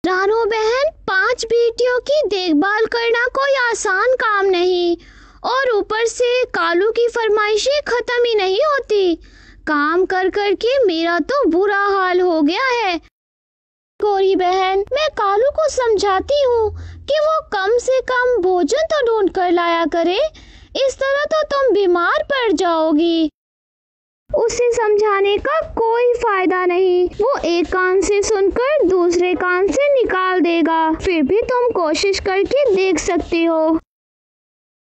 रानो बहन, 5 बेटियों की देखभाल करना कोई आसान काम नहीं और ऊपर से कालू की फरमाइशें खत्म ही नहीं होती। काम कर कर के मेरा तो बुरा हाल हो गया है। गौरी बहन, मैं कालू को समझाती हूँ कि वो कम से कम भोजन तो ढूंढ कर लाया करे, इस तरह तो तुम बीमार पड़ जाओगी। उसे समझाने का कोई फायदा नहीं, वो एक कान से सुनकर दूसरे कान से निकाल देगा। फिर भी तुम कोशिश करके देख सकती हो।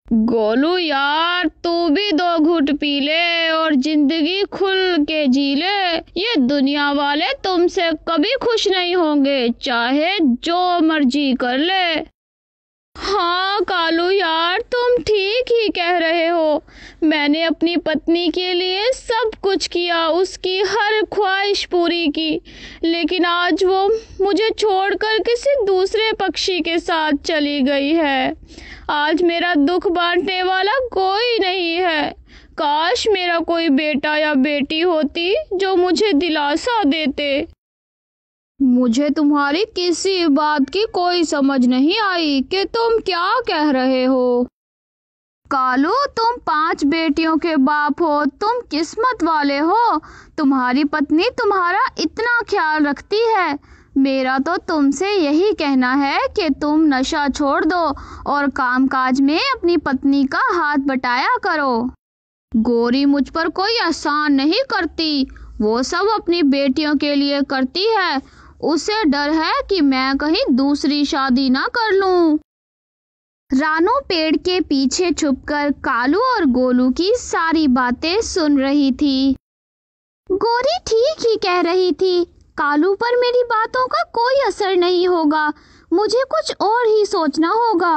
गोलू यार, तू भी 2 घूंट पी ले और जिंदगी खुल के जी ले। ये दुनिया वाले तुमसे कभी खुश नहीं होंगे, चाहे जो मर्जी कर ले। हाँ कालू यार, तुम ठीक ही कह रहे हो। मैंने अपनी पत्नी के लिए सब कुछ किया, उसकी हर ख्वाहिश पूरी की, लेकिन आज वो मुझे छोड़कर किसी दूसरे पक्षी के साथ चली गई है। आज मेरा दुख बांटने वाला कोई नहीं है। काश मेरा कोई बेटा या बेटी होती जो मुझे दिलासा देते। मुझे तुम्हारी किसी बात की कोई समझ नहीं आई कि तुम क्या कह रहे हो। कालू, तुम 5 बेटियों के बाप हो, तुम किस्मत वाले हो। तुम्हारी पत्नी तुम्हारा इतना ख्याल रखती है। मेरा तो तुमसे यही कहना है कि तुम नशा छोड़ दो और कामकाज में अपनी पत्नी का हाथ बटाया करो। गौरी मुझ पर कोई एहसान नहीं करती, वो सब अपनी बेटियों के लिए करती है। उसे डर है कि मैं कहीं दूसरी शादी ना कर लूं। रानो पेड़ के पीछे छुपकर कालू और गोलू की सारी बातें सुन रही थी। गौरी ठीक ही कह रही थी, कालू पर मेरी बातों का कोई असर नहीं होगा। मुझे कुछ और ही सोचना होगा।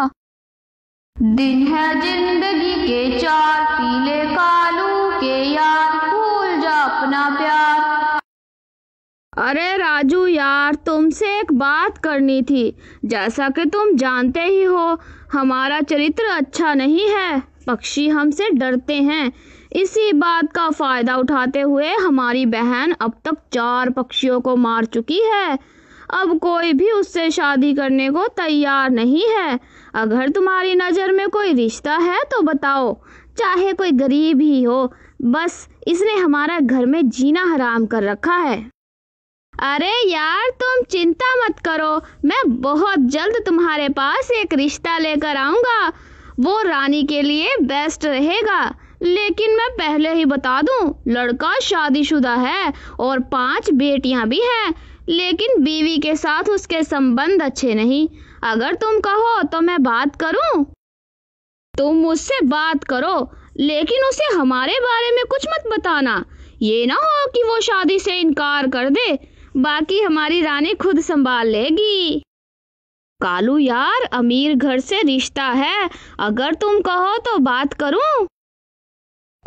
दिन है जिंदगी के 4, पीले कालू के यार, भूल जा अपना प्यार। अरे राजू यार, तुमसे एक बात करनी थी। जैसा कि तुम जानते ही हो, हमारा चरित्र अच्छा नहीं है। पक्षी हमसे डरते हैं। इसी बात का फायदा उठाते हुए हमारी बहन अब तक 4 पक्षियों को मार चुकी है। अब कोई भी उससे शादी करने को तैयार नहीं है। अगर तुम्हारी नज़र में कोई रिश्ता है तो बताओ, चाहे कोई गरीब ही हो, बस इसने हमारा घर में जीना हराम कर रखा है। अरे यार, तुम चिंता मत करो, मैं बहुत जल्द तुम्हारे पास एक रिश्ता लेकर आऊंगा। वो रानी के लिए बेस्ट रहेगा। लेकिन मैं पहले ही बता दूं, लड़का शादीशुदा है और 5 बेटियां भी हैं, लेकिन बीवी के साथ उसके संबंध अच्छे नहीं। अगर तुम कहो तो मैं बात करूं। तुम मुझसे बात करो, लेकिन उसे हमारे बारे में कुछ मत बताना। ये ना हो कि वो शादी से इनकार कर दे। बाकी हमारी रानी खुद संभाल लेगी। कालू यार, अमीर घर से रिश्ता है, अगर तुम कहो तो बात करूं।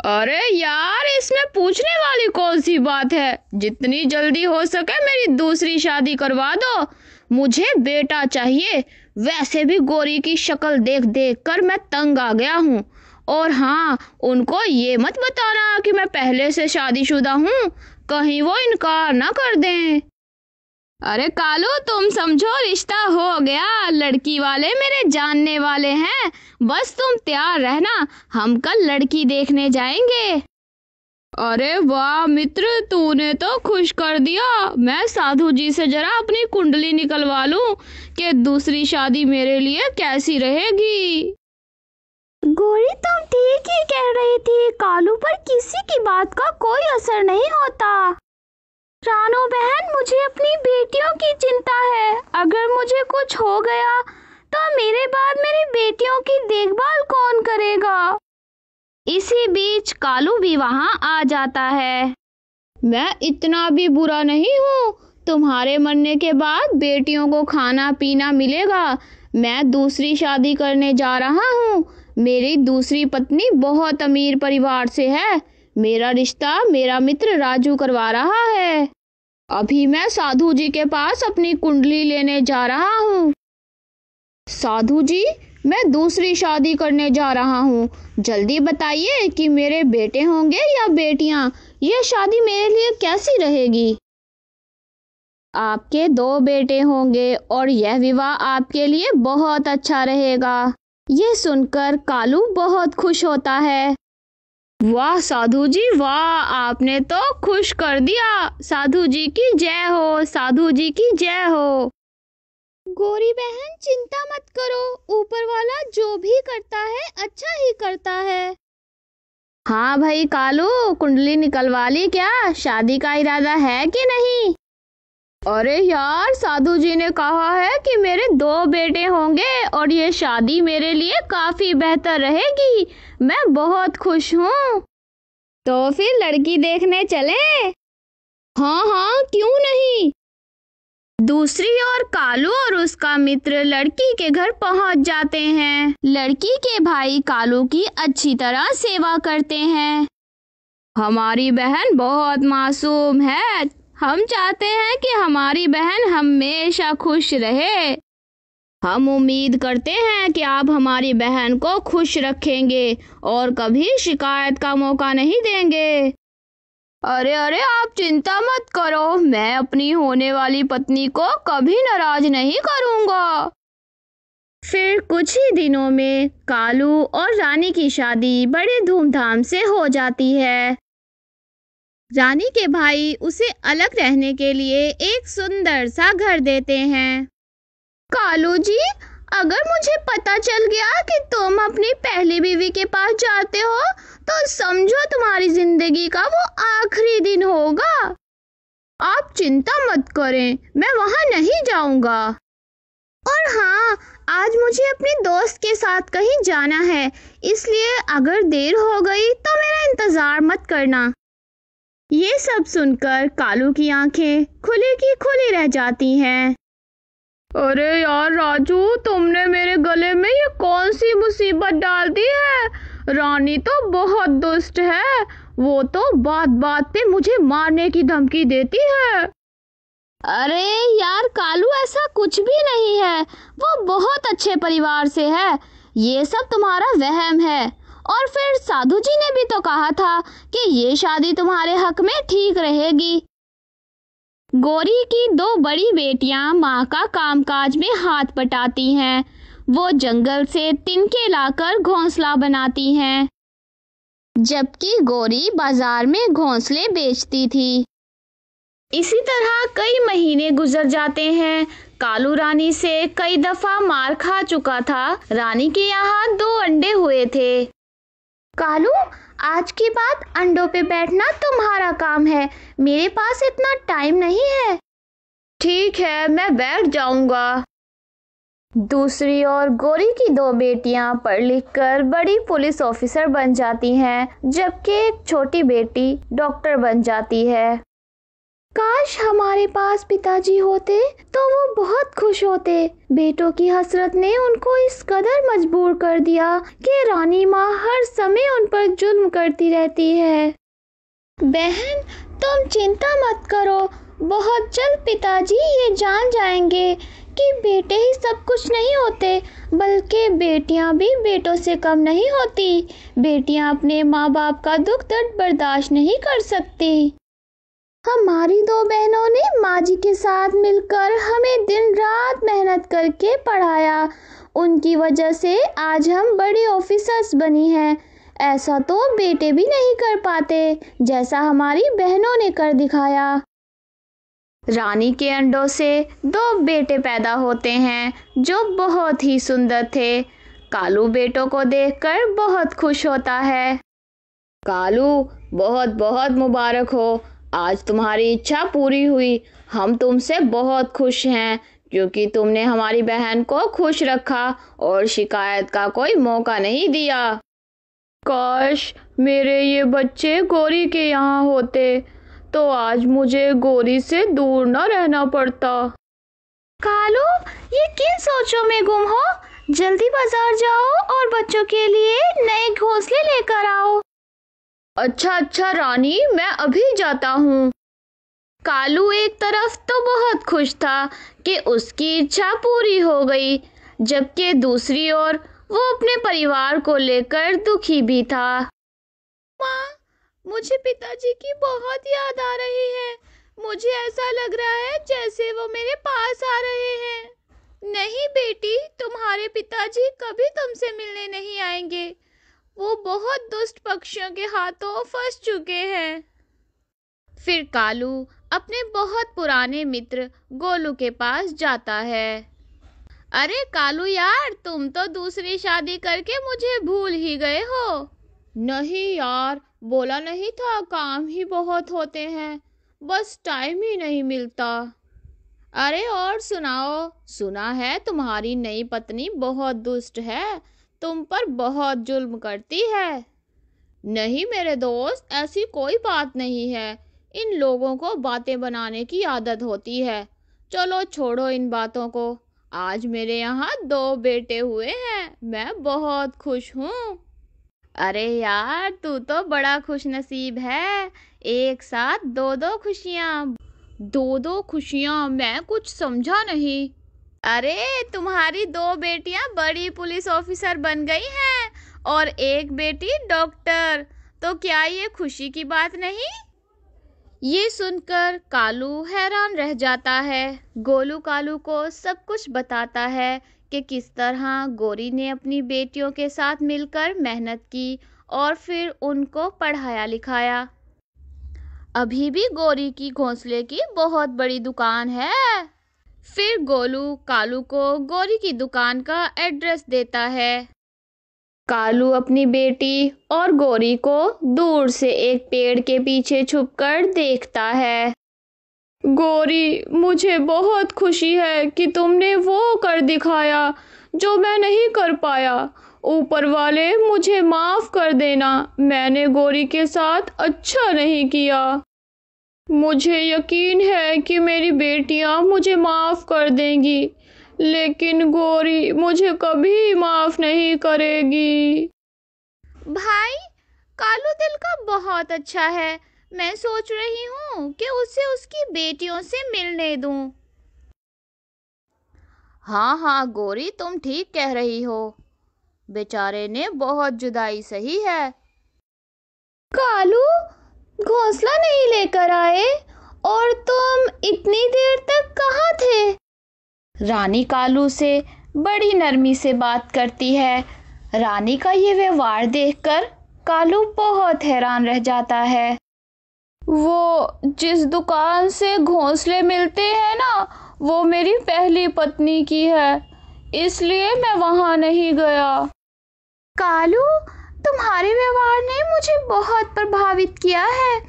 अरे यार, इसमें पूछने वाली कौन सी बात है। जितनी जल्दी हो सके मेरी दूसरी शादी करवा दो। मुझे बेटा चाहिए। वैसे भी गौरी की शक्ल देख देख कर मैं तंग आ गया हूँ। और हाँ, उनको ये मत बताना कि मैं पहले से शादीशुदा हूँ, कहीं वो इनकार ना कर दें। अरे कालू, तुम समझो, रिश्ता हो गया। लड़की वाले मेरे जानने वाले हैं, बस तुम तैयार रहना, हम कल लड़की देखने जाएंगे। अरे वाह मित्र, तूने तो खुश कर दिया। मैं साधु जी से जरा अपनी कुंडली निकलवा लूं कि दूसरी शादी मेरे लिए कैसी रहेगी। गौरी, तुम ठीक ही कह रही थी, कालू पर किसी की बात का कोई असर नहीं होता। रानो बहन, मुझे अपनी बेटियों की चिंता है। अगर मुझे कुछ हो गया तो मेरे बाद मेरी बेटियों की देखभाल कौन करेगा। इसी बीच कालू भी वहां आ जाता है। मैं इतना भी बुरा नहीं हूँ। तुम्हारे मरने के बाद बेटियों को खाना पीना मिलेगा। मैं दूसरी शादी करने जा रहा हूँ। मेरी दूसरी पत्नी बहुत अमीर परिवार से है। मेरा रिश्ता मेरा मित्र राजू करवा रहा है। अभी मैं साधु जी के पास अपनी कुंडली लेने जा रहा हूँ। साधु जी, मैं दूसरी शादी करने जा रहा हूँ। जल्दी बताइए कि मेरे बेटे होंगे या बेटियाँ। यह शादी मेरे लिए कैसी रहेगी। आपके 2 बेटे होंगे और यह विवाह आपके लिए बहुत अच्छा रहेगा। ये सुनकर कालू बहुत खुश होता है। वाह साधु जी वाह, आपने तो खुश कर दिया। साधु जी की जय हो, साधु जी की जय हो। गौरी बहन चिंता मत करो, ऊपर वाला जो भी करता है अच्छा ही करता है। हाँ भाई कालू, कुंडली निकलवा ली क्या? शादी का इरादा है कि नहीं? अरे यार, साधु जी ने कहा है कि मेरे 2 बेटे होंगे और ये शादी मेरे लिए काफी बेहतर रहेगी। मैं बहुत खुश हूँ। तो फिर लड़की देखने चले? हाँ हाँ, क्यों नहीं। दूसरी ओर कालू और उसका मित्र लड़की के घर पहुंच जाते हैं। लड़की के भाई कालू की अच्छी तरह सेवा करते हैं। हमारी बहन बहुत मासूम है। हम चाहते हैं कि हमारी बहन हमेशा खुश रहे। हम उम्मीद करते हैं कि आप हमारी बहन को खुश रखेंगे और कभी शिकायत का मौका नहीं देंगे। अरे अरे, आप चिंता मत करो, मैं अपनी होने वाली पत्नी को कभी नाराज नहीं करूंगा। फिर कुछ ही दिनों में कालू और रानी की शादी बड़े धूमधाम से हो जाती है। रानी के भाई उसे अलग रहने के लिए एक सुंदर सा घर देते हैं। कालू जी, अगर मुझे पता चल गया कि तुम अपनी पहली बीवी के पास जाते हो तो समझो तुम्हारी जिंदगी का वो आखिरी दिन होगा। आप चिंता मत करें, मैं वहां नहीं जाऊंगा। और हाँ, आज मुझे अपने दोस्त के साथ कहीं जाना है, इसलिए अगर देर हो गई तो मेरा इंतजार मत करना। ये सब सुनकर कालू की आंखें खुली की खुली रह जाती हैं। अरे यार राजू, तुमने मेरे गले में ये कौन सी मुसीबत डाल दी है? रानी तो बहुत दुष्ट है, वो तो बात बात पे मुझे मारने की धमकी देती है। अरे यार कालू, ऐसा कुछ भी नहीं है, वो बहुत अच्छे परिवार से है। ये सब तुम्हारा वहम है। और फिर साधु जी ने भी तो कहा था कि ये शादी तुम्हारे हक में ठीक रहेगी। गौरी की 2 बड़ी बेटियां माँ का कामकाज में हाथ बटाती हैं। वो जंगल से तिनके लाकर घोंसला बनाती हैं, जबकि गौरी बाजार में घोंसले बेचती थी। इसी तरह कई महीने गुजर जाते हैं। कालू रानी से कई दफा मार खा चुका था। रानी के यहाँ 2 अंडे हुए थे। कालू, आज के बाद अंडों पे बैठना तुम्हारा काम है, मेरे पास इतना टाइम नहीं है। ठीक है, मैं बैठ जाऊंगा। दूसरी ओर गौरी की 2 बेटियां पढ़ लिख कर बड़ी पुलिस ऑफिसर बन जाती हैं, जबकि एक छोटी बेटी डॉक्टर बन जाती है। काश हमारे पास पिताजी होते तो वो बहुत खुश होते। बेटों की हसरत ने उनको इस कदर मजबूर कर दिया कि रानी माँ हर समय उन पर जुल्म करती रहती है। बहन, तुम चिंता मत करो, बहुत जल्द पिताजी ये जान जाएंगे कि बेटे ही सब कुछ नहीं होते, बल्कि बेटियां भी बेटों से कम नहीं होती। बेटियां अपने माँ बाप का दुख दर्द बर्दाश्त नहीं कर सकती। हमारी 2 बहनों ने माँ जी के साथ मिलकर हमें दिन रात मेहनत करके पढ़ाया। उनकी वजह से आज हम बड़ी ऑफिसर्स बनी हैं। ऐसा तो बेटे भी नहीं कर पाते जैसा हमारी बहनों ने कर दिखाया। रानी के अंडों से 2 बेटे पैदा होते हैं जो बहुत ही सुंदर थे। कालू बेटों को देखकर बहुत खुश होता है। कालू, बहुत बहुत मुबारक हो, आज तुम्हारी इच्छा पूरी हुई। हम तुमसे बहुत खुश हैं क्योंकि तुमने हमारी बहन को खुश रखा और शिकायत का कोई मौका नहीं दिया। काश मेरे ये बच्चे गौरी के यहाँ होते तो आज मुझे गौरी से दूर न रहना पड़ता। कालू, ये किन सोचों में गुम हो? जल्दी बाजार जाओ और बच्चों के लिए नए घोंसले लेकर आओ। अच्छा रानी, मैं अभी जाता हूँ। कालू एक तरफ तो बहुत खुश था कि उसकी इच्छा पूरी हो गई, जबकि दूसरी ओर वो अपने परिवार को लेकर दुखी भी था। माँ, मुझे पिताजी की बहुत याद आ रही है। मुझे ऐसा लग रहा है जैसे वो मेरे पास आ रहे हैं। नहीं बेटी, तुम्हारे पिताजी कभी तुमसे मिलने नहीं आएंगे। वो बहुत दुष्ट पक्षियों के हाथों फंस चुके हैं। फिर कालू अपने बहुत पुराने मित्र गोलू के पास जाता है। अरे कालू यार, तुम तो दूसरी शादी करके मुझे भूल ही गए हो। नहीं यार, बोला नहीं था, काम ही बहुत होते हैं, बस टाइम ही नहीं मिलता। अरे और सुनाओ, सुना है तुम्हारी नई पत्नी बहुत दुष्ट है, तुम पर बहुत जुल्म करती है। नहीं मेरे दोस्त, ऐसी कोई बात नहीं है। इन लोगों को बातें बनाने की आदत होती है। चलो छोड़ो इन बातों को। आज मेरे यहाँ 2 बेटे हुए हैं, मैं बहुत खुश हूँ। अरे यार, तू तो बड़ा खुश नसीब है। एक साथ 2-2 खुशियाँ। 2-2 खुशियाँ? मैं कुछ समझा नहीं। अरे तुम्हारी 2 बेटियां बड़ी पुलिस ऑफिसर बन गई हैं और एक बेटी डॉक्टर, तो क्या ये खुशी की बात नहीं? ये सुनकर कालू हैरान रह जाता है। गोलू कालू को सब कुछ बताता है कि किस तरह गौरी ने अपनी बेटियों के साथ मिलकर मेहनत की और फिर उनको पढ़ाया लिखाया। अभी भी गौरी की घोंसले की बहुत बड़ी दुकान है। फिर गोलू कालू को गौरी की दुकान का एड्रेस देता है। कालू अपनी बेटी और गौरी को दूर से एक पेड़ के पीछे छुपकर देखता है। गौरी, मुझे बहुत खुशी है कि तुमने वो कर दिखाया जो मैं नहीं कर पाया। ऊपर वाले मुझे माफ कर देना, मैंने गौरी के साथ अच्छा नहीं किया। मुझे यकीन है कि मेरी बेटियां मुझे माफ कर देंगी, लेकिन गौरी मुझे कभी माफ नहीं करेगी। भाई, कालू दिल का बहुत अच्छा है। मैं सोच रही हूँ कि उसे उसकी बेटियों से मिलने दूं। हाँ हाँ गौरी, तुम ठीक कह रही हो। बेचारे ने बहुत जुदाई सही है। कालू, घोंसला नहीं लेकर आए और तुम इतनी देर तक कहाँ थे? रानी कालू से बड़ी नरमी से बात करती है। रानी का ये व्यवहार देखकर कालू बहुत हैरान रह जाता है। वो जिस दुकान से घोंसले मिलते हैं ना, वो मेरी पहली पत्नी की है, इसलिए मैं वहां नहीं गया। कालू, तुम्हारे व्यवहार ने मुझे बहुत प्रभावित किया है।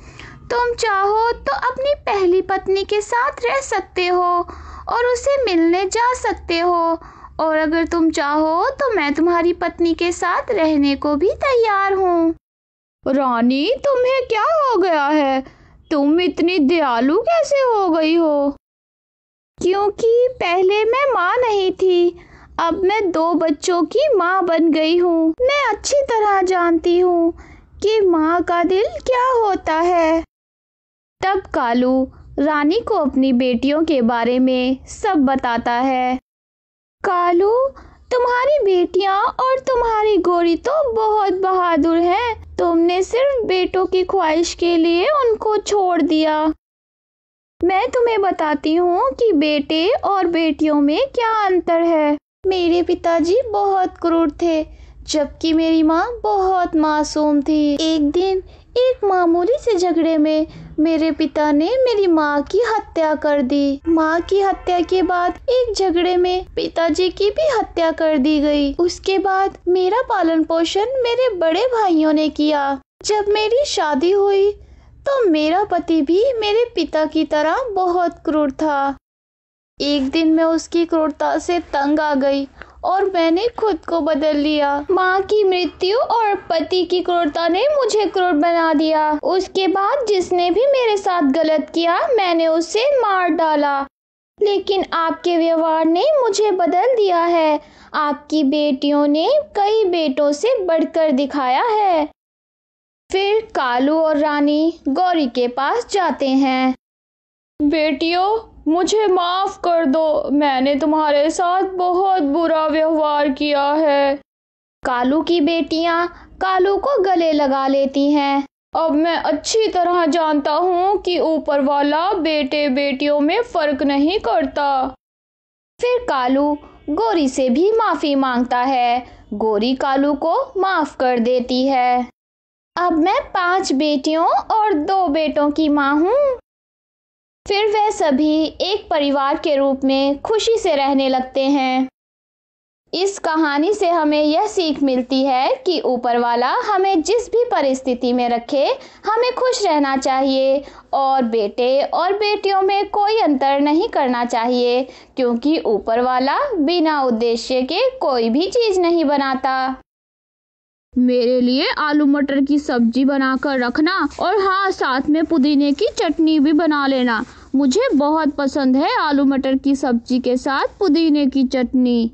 तुम चाहो तो अपनी पहली पत्नी के साथ रह सकते हो और उसे मिलने जा सकते हो, और अगर तुम चाहो तो मैं तुम्हारी पत्नी के साथ रहने को भी तैयार हूँ। रानी, तुम्हें क्या हो गया है? तुम इतनी दयालु कैसे हो गई हो? क्योंकि पहले मैं माँ नहीं थी, अब मैं 2 बच्चों की माँ बन गई हूँ। मैं अच्छी तरह जानती हूँ कि माँ का दिल क्या होता है। तब कालू रानी को अपनी बेटियों के बारे में सब बताता है। कालू, तुम्हारी बेटियां और तुम्हारी गौरी तो बहुत बहादुर हैं। तुमने सिर्फ बेटों की ख्वाहिश के लिए उनको छोड़ दिया। मैं तुम्हें बताती हूँ कि बेटे और बेटियों में क्या अंतर है। मेरे पिताजी बहुत क्रूर थे, जबकि मेरी माँ बहुत मासूम थी। एक दिन एक मामूली से झगड़े में मेरे पिता ने मेरी माँ की हत्या कर दी। माँ की हत्या के बाद एक झगड़े में पिताजी की भी हत्या कर दी गई। उसके बाद मेरा पालन पोषण मेरे बड़े भाइयों ने किया। जब मेरी शादी हुई तो मेरा पति भी मेरे पिता की तरह बहुत क्रूर था। एक दिन मैं उसकी क्रूरता से तंग आ गई और मैंने खुद को बदल लिया। माँ की मृत्यु और पति की क्रूरता ने मुझे क्रूर बना दिया। उसके बाद जिसने भी मेरे साथ गलत किया, मैंने उसे मार डाला। लेकिन आपके व्यवहार ने मुझे बदल दिया है। आपकी बेटियों ने कई बेटों से बढ़कर दिखाया है। फिर कालू और रानी गौरी के पास जाते हैं। बेटियों, मुझे माफ कर दो, मैंने तुम्हारे साथ बहुत बुरा व्यवहार किया है। कालू की बेटियां कालू को गले लगा लेती हैं अब मैं अच्छी तरह जानता हूँ कि ऊपर वाला बेटे बेटियों में फर्क नहीं करता। फिर कालू गोरी से भी माफी मांगता है। गोरी कालू को माफ कर देती है। अब मैं 5 बेटियों और 2 बेटों की माँ हूँ। फिर वे सभी एक परिवार के रूप में खुशी से रहने लगते हैं। इस कहानी से हमें यह सीख मिलती है कि ऊपर वाला हमें जिस भी परिस्थिति में रखे हमें खुश रहना चाहिए और बेटे और बेटियों में कोई अंतर नहीं करना चाहिए, क्योंकि ऊपर वाला बिना उद्देश्य के कोई भी चीज नहीं बनाता। मेरे लिए आलू मटर की सब्जी बनाकर रखना और हाँ, साथ में पुदीने की चटनी भी बना लेना। मुझे बहुत पसंद है आलू मटर की सब्जी के साथ पुदीने की चटनी।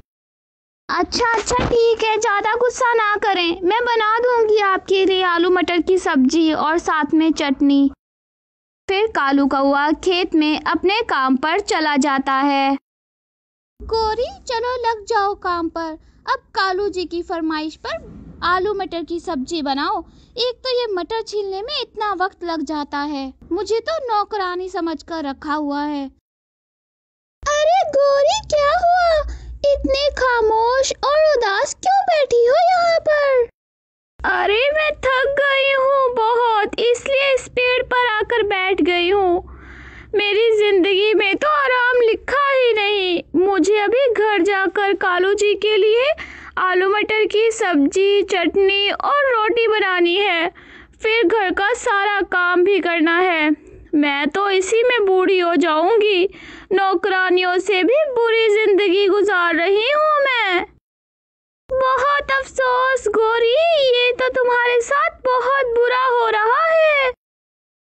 अच्छा ठीक है, ज़्यादा गुस्सा ना करें, मैं बना दूंगी आपके लिए आलू मटर की सब्जी और साथ में चटनी। फिर कालू कौआ खेत में अपने काम पर चला जाता है। गोरी चलो लग जाओ काम पर। अब कालू जी की फरमाइश पर आलू मटर की सब्जी बनाओ। एक तो ये मटर छीलने में इतना वक्त लग जाता है, मुझे तो नौकरानी समझकर रखा हुआ है। अरे गोरी क्या हुआ, इतने खामोश और उदास क्यों बैठी हो यहाँ पर? अरे मैं थक गई हूँ बहुत, इसलिए इस पेड़ पर आकर बैठ गई हूँ। मेरी जिंदगी में तो आराम लिखा ही नहीं। मुझे अभी घर जाकर कालू जी के लिए आलू मटर की सब्जी, चटनी और रोटी बनानी है। फिर घर का सारा काम भी करना है। मैं तो इसी में बूढ़ी हो जाऊंगी। नौकरानियों से भी बुरी जिंदगी गुजार रही हूँ मैं। बहुत अफसोस गोरी, ये तो तुम्हारे साथ बहुत बुरा हो रहा है।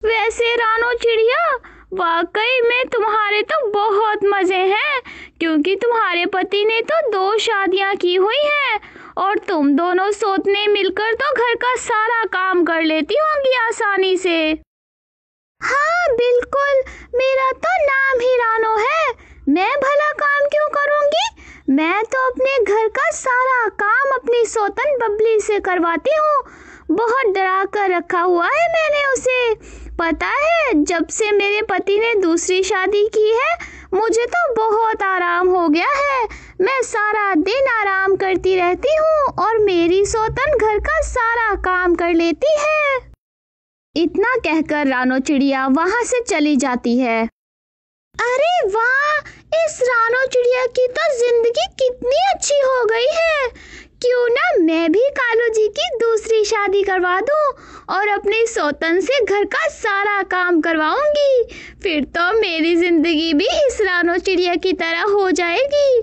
वैसे रानो चिड़िया, वाकई में तुम्हारे तो बहुत मजे हैं, क्योंकि तुम्हारे पति ने तो 2 शादियां की हुई हैं और तुम दोनों सोतने मिलकर तो घर का सारा काम कर लेती होंगी आसानी से। हाँ बिल्कुल, मेरा तो नाम ही रानो है। मैं भला काम क्यों करूंगी? मैं तो अपने घर का सारा काम अपनी सोतन बबली से करवाती हूँ। बहुत डरा कर रखा हुआ है मैंने उसे। पता है, जब से मेरे पति ने दूसरी शादी की है, मुझे तो बहुत आराम हो गया है। मैं सारा दिन आराम करती रहती हूँ और मेरी सोतन घर का सारा काम कर लेती है। इतना कहकर रानो चिड़िया वहां से चली जाती है। अरे वाह, इस रानो चिड़िया की तो जिंदगी कितनी अच्छी हो गई है। क्यों ना मैं भी कालू जी की दूसरी शादी करवा दूं और अपनी सोतन से घर का सारा काम करवाऊंगी। फिर तो मेरी जिंदगी भी इस रानो चिड़िया की तरह हो जाएगी।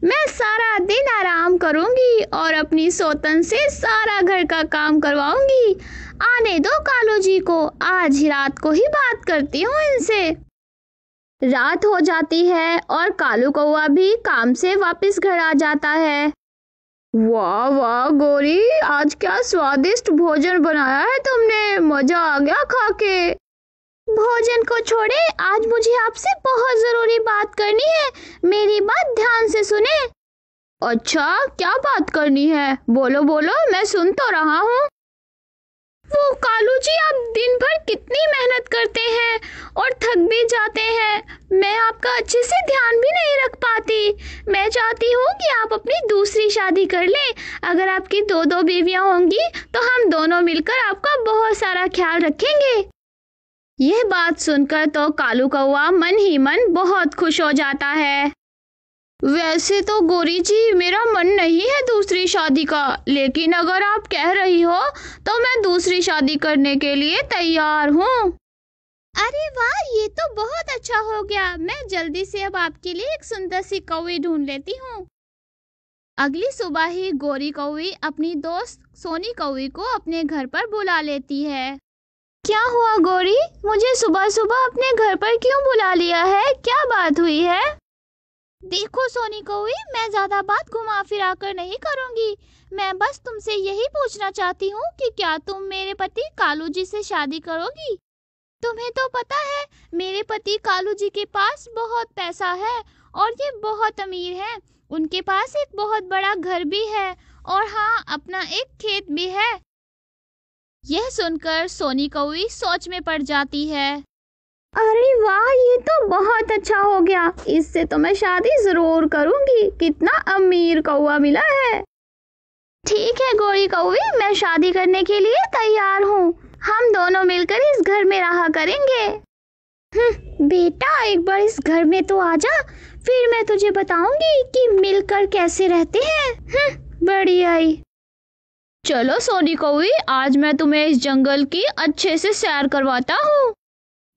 मैं सारा दिन आराम करूंगी और अपनी सोतन से सारा घर का काम करवाऊंगी। आने दो कालू जी को, आज ही रात को ही बात करती हूँ इनसे। रात हो जाती है और कालू कौआ भी काम से वापस घर आ जाता है। वाह वाह गोरी, आज क्या स्वादिष्ट भोजन बनाया है तुमने, मजा आ गया खा के। भोजन को छोड़े, आज मुझे आपसे बहुत जरूरी बात करनी है। मेरी बात ध्यान से सुने। अच्छा, क्या बात करनी है? बोलो बोलो, मैं सुन तो रहा हूँ। वो कालू जी, आप दिन भर कितनी मेहनत करते हैं और थक भी जाते हैं। मैं आपका अच्छे से ध्यान भी नहीं रख पाती। मैं चाहती हूँ कि आप अपनी दूसरी शादी कर लें। अगर आपकी 2 बीवियां होंगी तो हम दोनों मिलकर आपका बहुत सारा ख्याल रखेंगे। यह बात सुनकर तो कालू कौआ मन ही मन बहुत खुश हो जाता है। वैसे तो गोरी जी, मेरा मन नहीं है दूसरी शादी का, लेकिन अगर आप कह रही हो तो मैं दूसरी शादी करने के लिए तैयार हूँ। अरे वाह, ये तो बहुत अच्छा हो गया। मैं जल्दी से अब आपके लिए एक सुंदर सी कौवी ढूंढ लेती हूँ। अगली सुबह ही गोरी कौवी अपनी दोस्त सोनी कौवी को अपने घर पर बुला लेती है। क्या हुआ गोरी, मुझे सुबह सुबह अपने घर पर क्यों बुला लिया है? क्या बात हुई है? देखो सोनी कौवी, मैं ज्यादा बात घुमा फिरा कर नहीं करूंगी। मैं बस तुमसे यही पूछना चाहती हूँ कि क्या तुम मेरे पति कालू जी से शादी करोगी? तुम्हें तो पता है, मेरे पति कालू जी के पास बहुत पैसा है और ये बहुत अमीर हैं। उनके पास एक बहुत बड़ा घर भी है और हाँ, अपना एक खेत भी है। यह सुनकर सोनी कौवी सोच में पड़ जाती है। अरे वाह, ये तो बहुत अच्छा हो गया, इससे तो मैं शादी जरूर करूंगी। कितना अमीर कौवा मिला है। ठीक है गोरी कौवी, मैं शादी करने के लिए तैयार हूँ। हम दोनों मिलकर इस घर में रहा करेंगे। बेटा, एक बार इस घर में तो आ जा, फिर मैं तुझे बताऊंगी कि मिलकर कैसे रहते हैं। बड़ी आई। चलो सोनी कौवी, आज मैं तुम्हें इस जंगल की अच्छे से सैर करवाता हूँ।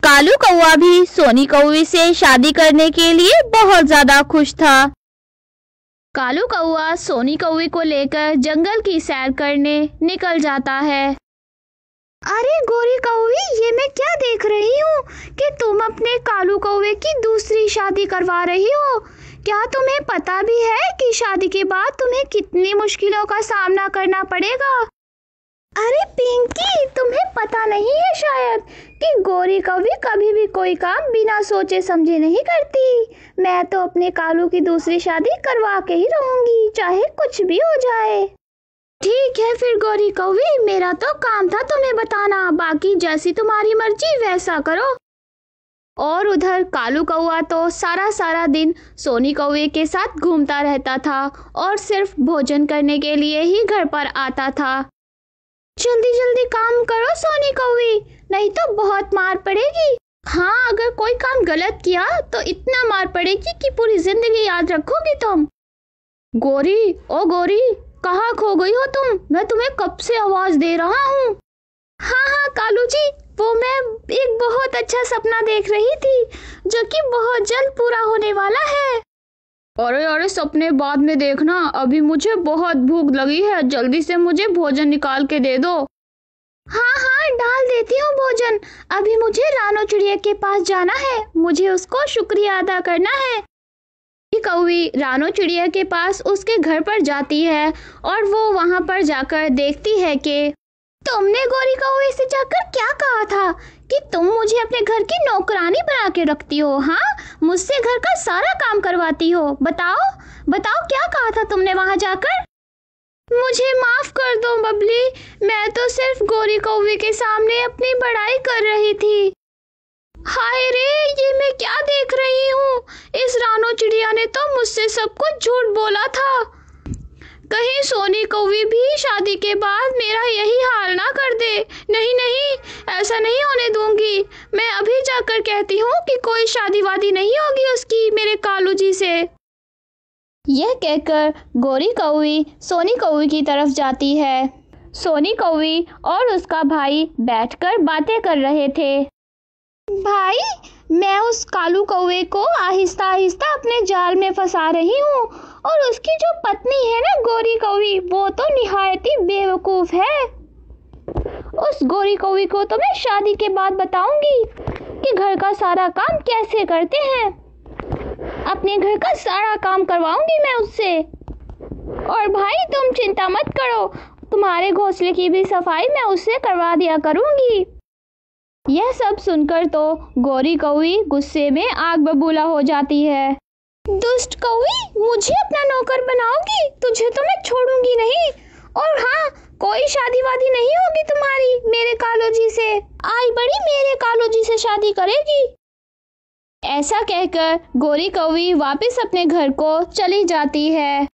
कालू कौवा भी सोनी कौवी से शादी करने के लिए बहुत ज्यादा खुश था। कालू कौवा सोनी कौवी को लेकर जंगल की सैर करने निकल जाता है। अरे गोरी कौवी, ये मैं क्या देख रही हूँ कि तुम अपने कालू कौवे की दूसरी शादी करवा रही हो। क्या तुम्हें पता भी है कि शादी के बाद तुम्हें कितनी मुश्किलों का सामना करना पड़ेगा? अरे पिंकी, तुम्हें पता नहीं है शायद कि गोरी कौवी कभी भी कोई काम बिना सोचे समझे नहीं करती। मैं तो अपने कालू की दूसरी शादी करवा के ही रहूंगी, चाहे कुछ भी हो जाए। ठीक है फिर गोरी कौवी, मेरा तो काम था तुम्हें बताना, बाकी जैसी तुम्हारी मर्जी वैसा करो। और उधर कालू कौवा तो सारा दिन सोनी कौवे के साथ घूमता रहता था और सिर्फ भोजन करने के लिए ही घर पर आता था। जल्दी जल्दी काम करो सोनी कौवी, नहीं तो बहुत मार पड़ेगी। हाँ, अगर कोई काम गलत किया तो इतना मार पड़ेगी कि पूरी जिंदगी याद रखोगी तुम। गोरी, ओ गोरी, कहाँ खो गई हो तुम? मैं तुम्हें कब से आवाज दे रहा हूँ। हाँ कालू जी, वो मैं एक बहुत अच्छा सपना देख रही थी जो कि बहुत जल्द पूरा होने वाला है। अरे सपने बाद में देखना, अभी मुझे बहुत भूख लगी है, जल्दी से मुझे भोजन निकाल के दे दो। हाँ, डाल देती हूँ भोजन। अभी मुझे रानो चिड़िया के पास जाना है, मुझे उसको शुक्रिया अदा करना है। कौवी रानो चिड़िया के पास उसके घर पर जाती है और वो वहाँ पर जाकर देखती है कि तुमने गोरी कौवे से जाकर क्या कहा था कि तुम मुझे अपने घर की नौकरानी बना के रखती हो? हाँ, मुझसे घर का सारा काम करवाती हो। बताओ क्या कहा था तुमने वहाँ जाकर? मुझे माफ कर दो बबली, मैं तो सिर्फ गोरी कौवे के सामने अपनी बड़ाई कर रही थी। हाय रे, ये मैं क्या देख रही हूँ? इस रानो चिड़िया ने तो मुझसे सब कुछ झूठ बोला था। कहीं सोनी कौवी भी शादी के बाद मेरा यही हाल ना कर दे। नहीं, ऐसा नहीं होने दूंगी। मैं अभी जाकर कहती हूँ कि कोई शादी वादी नहीं होगी उसकी मेरे कालू जी से। यह कहकर गोरी कौवी सोनी कौवी की तरफ जाती है। सोनी कौवी और उसका भाई बैठकर बातें कर रहे थे। भाई, मैं उस कालू कौवे को आहिस्ता आहिस्ता अपने जाल में फंसा रही हूँ और उसकी जो पत्नी है ना गोरी कौवी, वो तो निहायत ही बेवकूफ है। उस गोरी कौवी को तो मैं शादी के बाद बताऊंगी कि घर का सारा काम कैसे करते हैं। अपने घर का सारा काम करवाऊंगी मैं उससे। और भाई, तुम चिंता मत करो, तुम्हारे घोंसले की भी सफाई मैं उससे करवा दिया करूंगी। यह सब सुनकर तो गोरी कौवी गुस्से में आग बबूला हो जाती है। दुष्ट कौवी, मुझे अपना नौकर बनाओगी? तुझे तो मैं छोड़ूंगी नहीं। और हाँ, कोई शादी वादी नहीं होगी तुम्हारी मेरे कालू जी से। आई बड़ी मेरे कालू जी से शादी करेगी। ऐसा कहकर गोरी कौवी वापस अपने घर को चली जाती है।